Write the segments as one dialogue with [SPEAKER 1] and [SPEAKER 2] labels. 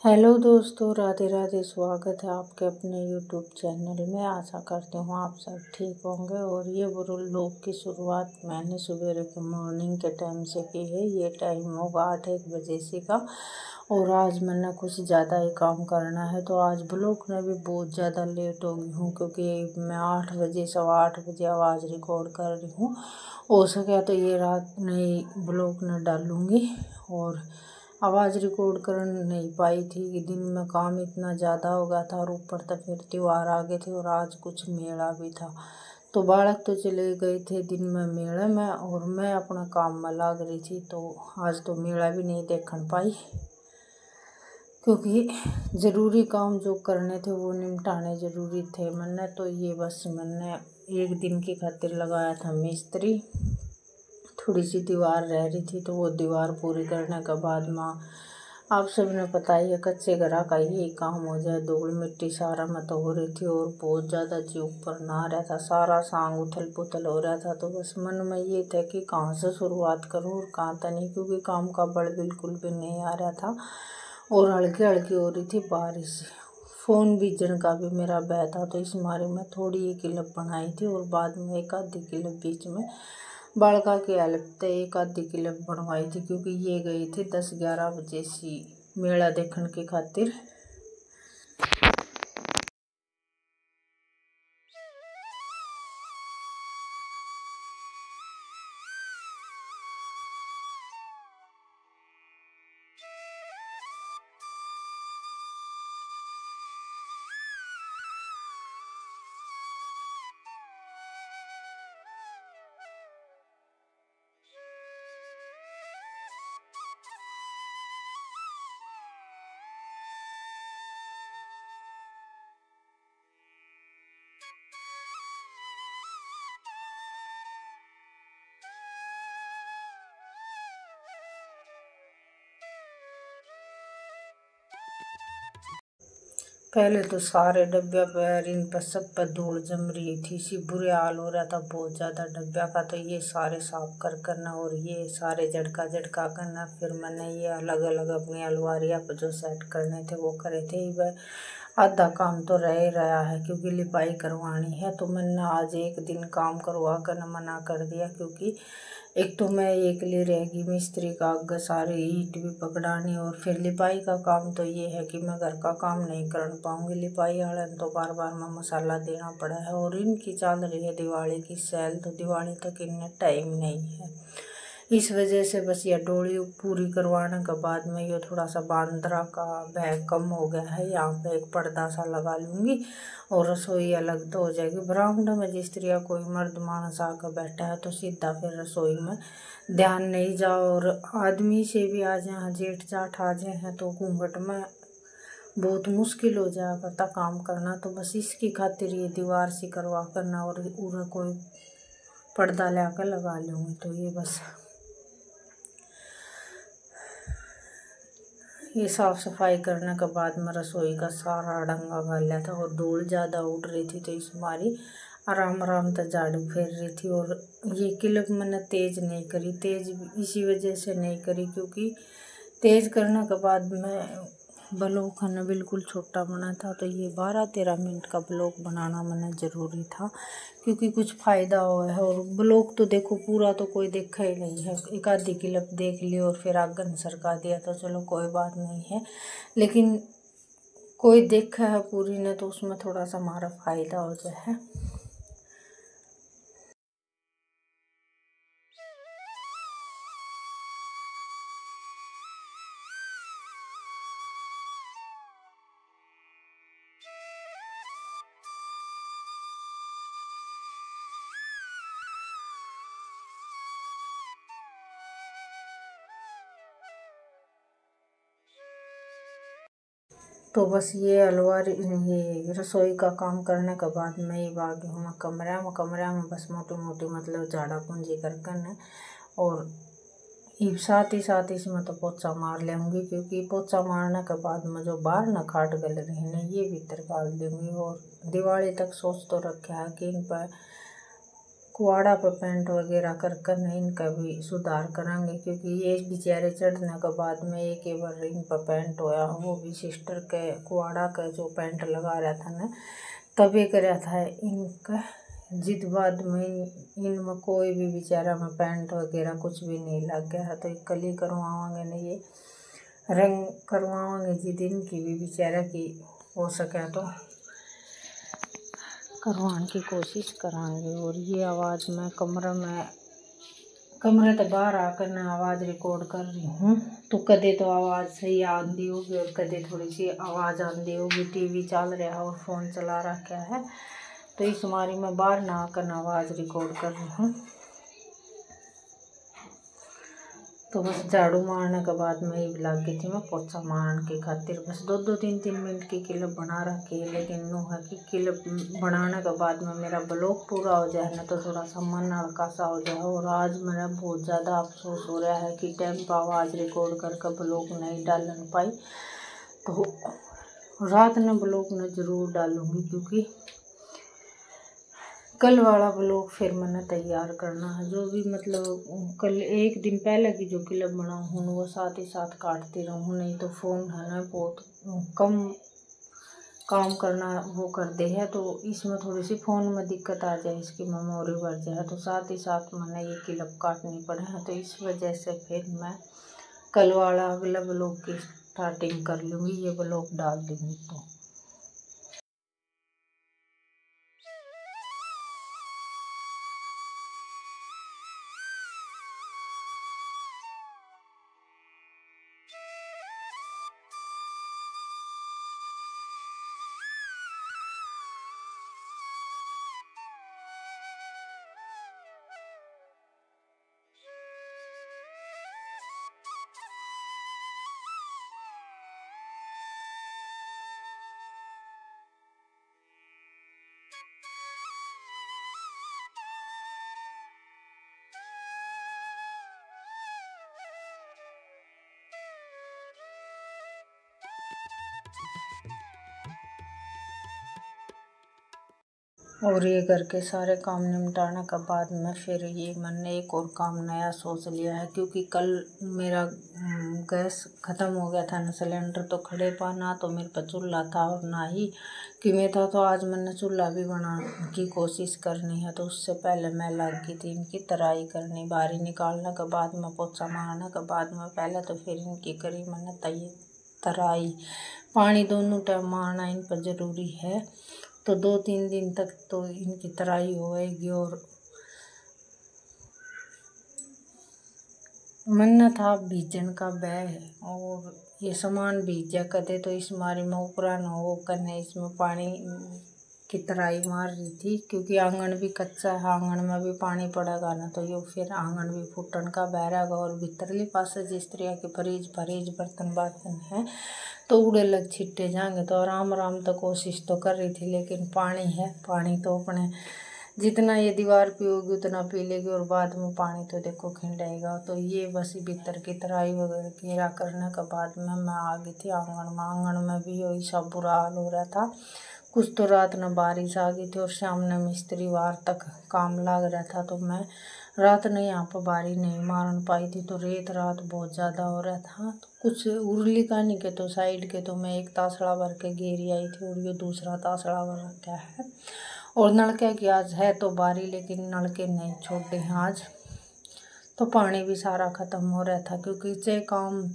[SPEAKER 1] Hello दोस्तों, राधे राधे। स्वागत है आपके अपने यूट्यूब चैनल में। आशा करती हूँ आप सब ठीक होंगे। और ये व्लॉग की शुरुआत मैंने सवेरे के मॉर्निंग के टाइम से की है। ये टाइम होगा 8-1 बजे से का। और आज मैंने कुछ ज़्यादा ही काम करना है, तो आज ब्लॉग में भी बहुत ज़्यादा लेट हो गई हूँ, क्योंकि मैं 8 बजे 8:15 बजे आवाज़ रिकॉर्ड कर रही हूँ। हो सके तो ये रात नई ब्लॉग न डालूँगी। और आवाज़ रिकॉर्ड कर नहीं पाई थी कि दिन में काम इतना ज़्यादा हो गया था, और ऊपर तो फिर त्योहार आ गए थे और आज कुछ मेला भी था। तो बालक तो चले गए थे दिन में मेले में, और मैं अपना काम में लग रही थी। तो आज तो मेला भी नहीं देखने पाई, क्योंकि ज़रूरी काम जो करने थे वो निपटाने ज़रूरी थे। मैंने तो ये बस मैंने एक दिन की खातिर लगाया था मिस्त्री। थोड़ी सी दीवार रह रही थी, तो वो दीवार पूरी करने के बाद में आप सब ने पता ही है कच्चे घर का यही काम हो जाए। धूल मिट्टी सारा मत हो रही थी, और बहुत ज़्यादा जी ऊपर ना रहा था, सारा सांग उथल पुथल हो रहा था। तो बस मन में ये था कि कहाँ से शुरुआत करूँ और कहाँ तक नहीं, क्योंकि काम का बल बिल्कुल भी नहीं आ रहा था। और हल्की हल्की हो रही थी बारिश। फ़ोन बीजन का भी मेरा बह था, तो इस मारे में थोड़ी एक क्लिप बनाई थी, और बाद में एक आधी क्लिप बीच में बालका की हेल्प से एक आधी क्लिप बनवाई थी, क्योंकि ये गई थी 10-11 बजे सी मेला देखने की खातिर। पहले तो सारे डब्बे पर इन पर सब पर धूल जम रही थी, सी बुरे हाल हो रहा था बहुत ज़्यादा डब्बा का। तो ये सारे साफ करना और ये सारे झटका झटका करना। फिर मैंने ये अलग अलग अपनी अलमारियाँ पर जो सेट करने थे वो करे थे। वह आधा काम तो रह ही रहा है, क्योंकि लिपाई करवानी है। तो मैंने आज एक दिन काम करवा कर मना कर दिया, क्योंकि एक तो मैं अकेली रहेगी, मिस्त्री का आगे सारे ईंट भी पकड़ानी, और फिर लिपाई का काम तो ये है कि मैं घर का काम नहीं कर पाऊँगी। लिपाई वाले तो बार बार मैं मसाला देना पड़ा है। और इनकी चल रही है दिवाली की सेल, तो दिवाली तक इन्हें टाइम नहीं है। इस वजह से बस यह डोली पूरी करवाने के बाद में ये थोड़ा सा बांद्रा का बैग कम हो गया है। यहाँ पे एक पर्दा सा लगा लूँगी, और रसोई अलग तो हो जाएगी। बरामदा में जिस तरह कोई मर्द मानस आकर बैठा है, तो सीधा फिर रसोई में ध्यान नहीं जाओ। और आदमी से भी आ जाए, जेठ जाठ आ जाए हैं, तो घूंघट में बहुत मुश्किल हो जाया करता काम करना। तो बस इसकी खातिर ये दीवार सी करवा करना, और पूरा कोई पर्दा ला कर लगा लूँगी। तो ये बस ये साफ़ सफाई करने के बाद में रसोई का सारा डंगा कर लिया था, और धूल ज़्यादा उड़ रही थी, तो इस मारी आराम आराम से झाड़ू फेर रही थी। और ये क्लिप मैंने तेज़ नहीं करी, तेज़ इसी वजह से नहीं करी, क्योंकि तेज़ करने के बाद में ब्लॉग खाना बिल्कुल छोटा बना था। तो ये 12-13 मिनट का ब्लॉग बनाना मैंने ज़रूरी था, क्योंकि कुछ फ़ायदा हुआ है। और ब्लॉग तो देखो पूरा तो कोई देखा ही नहीं है, एक आधी क्लिप देख ली और फिर आगे सरका दिया, तो चलो कोई बात नहीं है। लेकिन कोई देखा है पूरी ने, तो उसमें थोड़ा सा हमारा फ़ायदा हो जाए। तो बस ये अलवारी ये रसोई का काम करने के बाद मैं ये बागी हूँ कमरा में बस मोटी मोटी मतलब झाड़ा पूंजी करके, और ये साथ ही साथ इसमें तो पोछा मार लेंगी, क्योंकि पोछा मारने के बाद में जो बाहर न खाट गल रही है ये भीतर डाल दूँगी। और दिवाली तक सोच तो रखा है कि इन पर कुआड़ा पर पेंट वगैरह कर कर नहीं इनका भी सुधार करांगे, क्योंकि ये बेचारे चढ़ने के बाद में एक बार इन पर पेंट होया, वो भी सिस्टर के कुआड़ा का जो पेंट लगा रहा था ना तभी कराया था इनका। जिद बाद में इनमें कोई भी बेचारा में पेंट वगैरह कुछ भी नहीं लग गया है, तो कल ही करवाएंगे ना, ये रंग करवाएंगे जिद इनकी भी बेचारा की हो सके तो करवाने की कोशिश करांगे। और ये आवाज़ मैं कमरे तो बाहर आकर ना आवाज़ रिकॉर्ड कर रही हूँ, तो कदे तो आवाज़ सही आती होगी और कदे थोड़ी सी आवाज़ आती होगी। टीवी चल रहा है और फ़ोन चला रखा है, तो इस मारी मैं बाहर ना आकर आवाज़ रिकॉर्ड कर रही हूँ। तो बस झाड़ू मारने के बाद में ही लग गई थी मैं पोछा मारने की खातिर। बस 2-3 मिनट की क्लिप बना रखी है, लेकिन नो है कि क्लिप बनाने के बाद में मेरा ब्लॉग पूरा हो जाए ना तो थोड़ा सा मन हल्का सा हो जाए। और आज मेरा बहुत ज़्यादा अफसोस हो रहा है कि टाइम पर आवाज़ रिकॉर्ड करके ब्लॉग नहीं डाल पाई, तो रात में ब्लॉग में ज़रूर डालूँगी, क्योंकि कल वाला ब्लॉग फिर मैंने तैयार करना है। जो भी मतलब कल एक दिन पहले की जो क्लिप बनाऊँ हूँ वो साथ ही साथ काटती रहूँ, नहीं तो फ़ोन है ना बहुत कम काम करना वो कर दे है, तो इसमें थोड़ी सी फ़ोन में दिक्कत आ जाए, इसकी मेमोरी बढ़ जाए, तो साथ ही साथ मैंने ये क्लिप काटनी पड़े है। तो इस वजह से फिर मैं कल वाला अगला ब्लॉग की स्टार्टिंग कर लूँगी, ये ब्लॉग डाल दूँगी। तो और ये करके सारे काम निपटाने के बाद में फिर ये मैंने एक और काम नया सोच लिया है, क्योंकि कल मेरा गैस ख़त्म हो गया था ना, सिलेंडर तो खड़े पा ना, तो मेरे पर चूल्हा था और ना ही कीमे था, तो आज मैंने चूल्हा भी बनाने की कोशिश करनी है। तो उससे पहले मैं लग गई थी इनकी तराई करनी, बाहरी निकालने के बाद में पोछा मारने के बाद में पहले तो फिर इनकी करी मैंने तराई। पानी दोनों टाइम मारना इन पर ज़रूरी है, तो 2-3 दिन तक तो इनकी तराई होएगी। और मन था बीजन का बैग और ये सामान बीज जा कदे, तो इस मारी में ऊपरा न हो करने इसमें पानी की तराई मार रही थी, क्योंकि आंगन भी कच्चा है, आंगन में भी पानी पड़ेगा ना, तो ये फिर आंगन भी फूटन का बहरेगा। और भीतरली पास जिस तरह के फरीज बर्तन है तो उड़े लग छिट्टे जाएंगे, तो आराम तो कोशिश तो कर रही थी, लेकिन पानी है, पानी तो अपने जितना ये दीवार पे होगी उतना पी लेगी, और बाद में पानी तो देखो खिंडेगा। तो ये बस भीतर की तराई वगैरह घेरा करने के बाद में मैं आ गई थी आंगन में। आंगन में भी वही सब बुरा हाल हो रहा था, कुछ तो रात में बारिश आ गई थी और शाम ने मिस्त्री वार तक काम लग रहा था, तो मैं रात ने यहाँ पर बारी नहीं मारन पाई थी। तो रेत रात बहुत ज़्यादा हो रहा था, तो कुछ उर्ली कानी के तो साइड के तो मैं एक तासड़ा भर के घेरी आई थी, और ये दूसरा तासड़ा भर रखा है। और नलके की आज है तो बारी, लेकिन नलके नहीं छोड़े हैं आज, तो पानी भी सारा ख़त्म हो रहा था, क्योंकि चाहे काम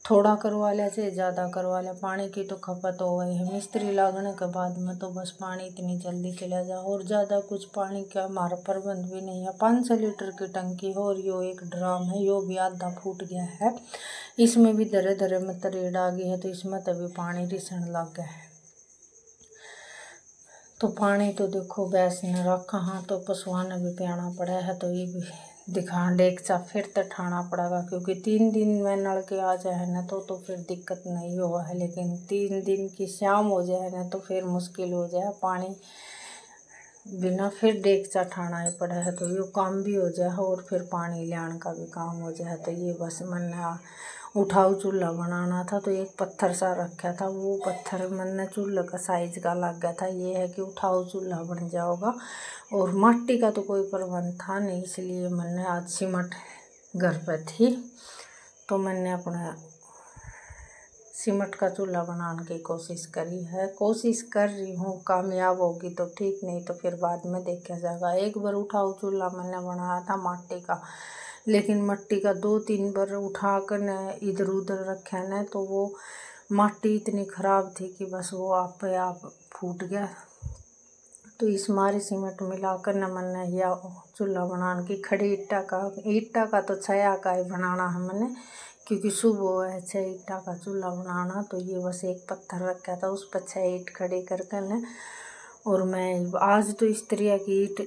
[SPEAKER 1] थोड़ा करवा लिया चाहे ज़्यादा करवा लिया, पानी की तो खपत हो गई है। मिस्त्री लगने के बाद में तो बस पानी इतनी जल्दी चला जा, और ज़्यादा कुछ पानी का हमारा प्रबंध भी नहीं है। 500 लीटर की टंकी है और यो एक ड्राम है, यो भी आधा फूट गया है, इसमें भी धरे धरे में तरेड़ आ गई है, तो इसमें तभी पानी रिसण लग गया है। तो पानी तो देखो भैंस ने रखा, हाँ तो पशुओं ने भी पियाना पड़ा है, तो ये भी दिखा डेक्चा फिर तो ठाना पड़ेगा, क्योंकि 3 दिन में नल के आ जाए ना तो फिर दिक्कत नहीं हुआ है, लेकिन 3 दिन की शाम हो जाए ना तो फिर मुश्किल हो जाए। पानी बिना फिर डेगचा ठाना ही पड़ा है, तो यो काम भी हो जाए और फिर पानी लियान का भी काम हो जाए। तो ये बस मैंने उठाऊ चूल्हा बनाना था, तो एक पत्थर सा रखा था, वो पत्थर मैंने चूल्हे का साइज का लग गया था। ये है कि उठाऊ चूल्हा बन जाओगा। और मिट्टी का तो कोई प्रबंध था नहीं, इसलिए मैंने आज सीमेंट घर पर थी तो मैंने अपना सीमेंट का चूल्हा बनाने की कोशिश करी है। कोशिश कर रही हूँ, कामयाब होगी तो ठीक, नहीं तो फिर बाद में देखा जाएगा। एक बार उठाऊ चूल्हा मैंने बनाया था मिट्टी का, लेकिन मिट्टी का 2-3 बार उठा कर न इधर उधर रखा न, तो वो मिट्टी इतनी ख़राब थी कि बस वो आप पे आप फूट गया। तो इस मारी सीमेंट मिलाकर न मैंने या चूल्हा बनाने की खड़ी ईटा का तो छया का ही बनाना है मैंने, क्योंकि सुबह है 6 ईटा का चूल्हा बनाना। तो ये बस एक पत्थर रखा था, उस पर 6 ईट खड़ी कर न, और मैं आज तो इस तरह की ईट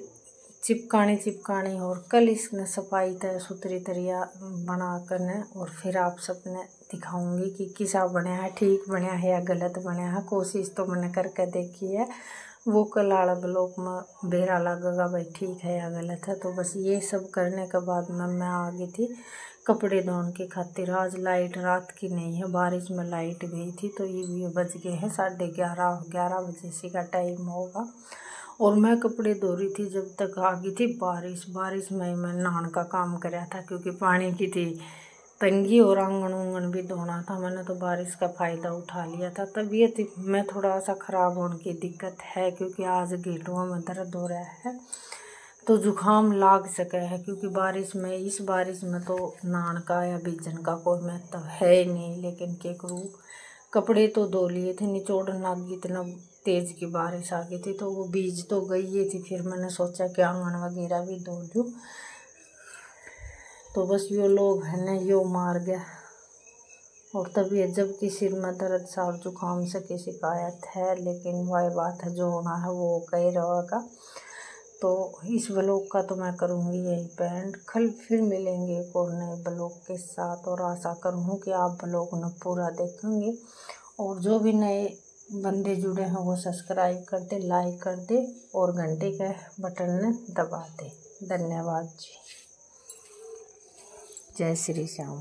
[SPEAKER 1] चिपकानी और कल इसने सफाई सुथरी तरह बना कर न, और फिर आप सबने दिखाऊंगी कि किसा बनया है, ठीक बनया है या गलत बनया है। कोशिश तो मैंने करके देखी है, वो कल आला ब्लॉक में बेरा लगेगा भाई ठीक है या गलत है। तो बस ये सब करने के बाद में मैं आ गई थी कपड़े धोने की खातिर। आज लाइट रात की नहीं है, बारिश में लाइट गई थी, तो ये बज गए हैं 11:30 बजे से का टाइम होगा। और मैं कपड़े धो रही थी, जब तक आ गई थी बारिश में मैं नहाने का काम कराया था, क्योंकि पानी की थी तंगी और आंगन भी धोना था। मैंने तो बारिश का फ़ायदा उठा लिया था। तबीयत में थोड़ा सा ख़राब होने की दिक्कत है, क्योंकि आज गेटुआ में दर्द हो रहा है, तो जुकाम लाग सके है। क्योंकि इस बारिश में तो नहाने का या भीजन का कोई महत्व है ही नहीं। लेकिन क्या करूँ, कपड़े तो धो लिए थे, निचोड़न लग गई, इतना तेज़ की बारिश आ गई थी, तो वो भीज तो गई थी। फिर मैंने सोचा कि आंगन वगैरह भी धो लूँ। तो बस यो लोग है ना, यो मार गया। और तबीयत जबकि सिर में दर्द साफ जुकाम से की शिकायत है, लेकिन वही बात है, जो होना है वो कह रहेगा। तो इस ब्लॉग का तो मैं करूँगी यही पेंट। कल फिर मिलेंगे एक और नए ब्लॉग के साथ, और आशा करूँ कि आप ब्लॉग न पूरा देखेंगे। और जो भी नए बंदे जुड़े हैं वो सब्सक्राइब कर दे, लाइक कर दे और घंटे के बटन ने दबा दे। धन्यवाद जी। जय श्री श्याम।